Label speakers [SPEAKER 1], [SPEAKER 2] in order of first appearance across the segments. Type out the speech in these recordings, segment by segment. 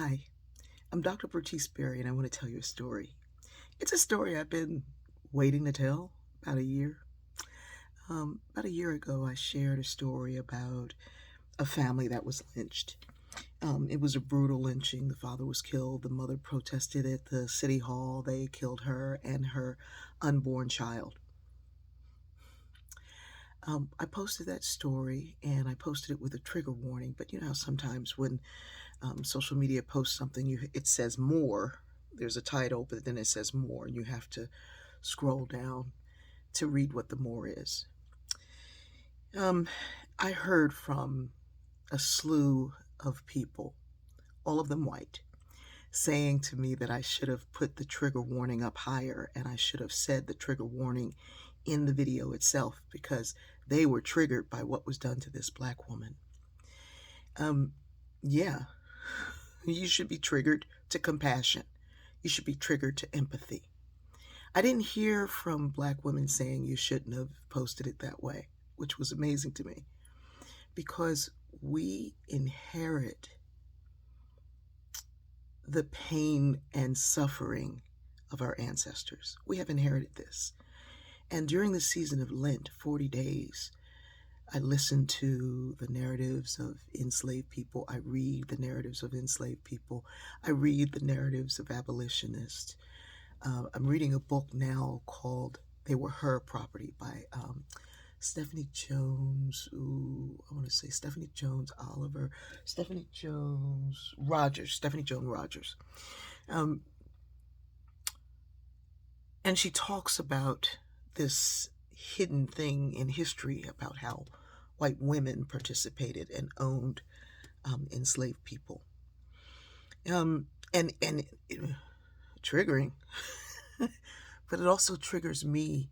[SPEAKER 1] Hi, I'm Dr. Bertice Berry, and I want to tell you a story. It's a story I've been waiting to tell about a year. About a year ago, I shared a story about a family that was lynched. It was a brutal lynching. The father was killed. The mother protested at the city hall. They killed her and her unborn child. I posted that story and I posted it with a trigger warning. But you know how sometimes when social media posts something, it says more. There's a title, but then it says more, and you have to scroll down to read what the more is. Um, I heard from a slew of people, all of them white, saying to me that I should have put the trigger warning up higher and I should have said the trigger warning in the video itself because they were triggered by what was done to this black woman. Yeah, you should be triggered to compassion. You should be triggered to empathy. I didn't hear from black women saying you shouldn't have posted it that way, which was amazing to me because we inherit the pain and suffering of our ancestors. We have inherited this. And during the season of Lent, 40 days, I listen to the narratives of enslaved people. I read the narratives of enslaved people. I read the narratives of abolitionists. I'm reading a book now called They Were Her Property by Stephanie Jones. I want to say Stephanie Jones Oliver. Stephanie Jones Rogers. Stephanie Jones Rogers. And she talks about this hidden thing in history about how white women participated and owned enslaved people. And triggering, but it also triggers me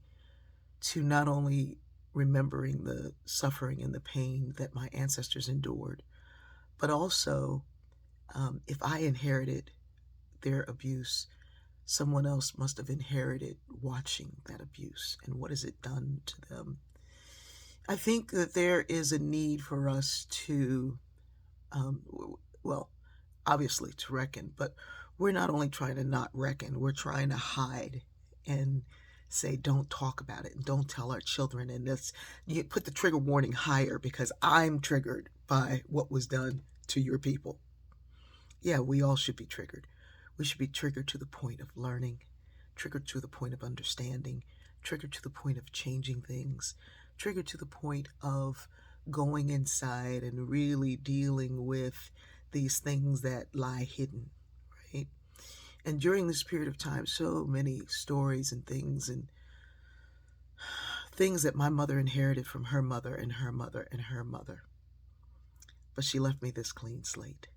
[SPEAKER 1] to not only remembering the suffering and the pain that my ancestors endured, but also if I inherited their abuse, someone else must have inherited watching that abuse and what has it done to them. I think that there is a need for us to, well, obviously to reckon, but we're not only trying to not reckon, we're trying to hide and say don't talk about it and don't tell our children, and this you put the trigger warning higher because I'm triggered by what was done to your people. Yeah, we all should be triggered. We should be triggered to the point of learning, triggered to the point of understanding, triggered to the point of changing things, triggered to the point of going inside and really dealing with these things that lie hidden, right? And during this period of time, so many stories and things that my mother inherited from her mother and her mother and her mother. But she left me this clean slate.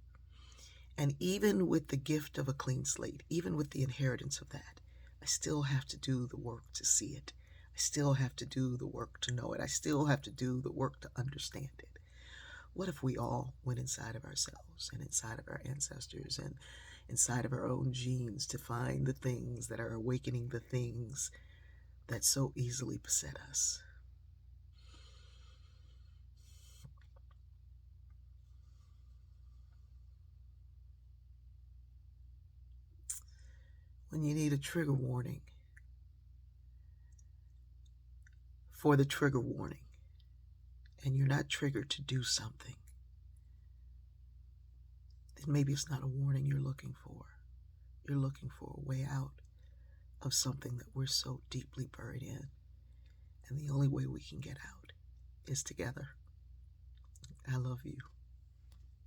[SPEAKER 1] And even with the gift of a clean slate, even with the inheritance of that, I still have to do the work to see it. I still have to do the work to know it. I still have to do the work to understand it. What if we all went inside of ourselves and inside of our ancestors and inside of our own genes to find the things that are awakening the things that so easily beset us? When you need a trigger warning for the trigger warning, and you're not triggered to do something, then maybe it's not a warning you're looking for. You're looking for a way out of something that we're so deeply buried in. And the only way we can get out is together. I love you.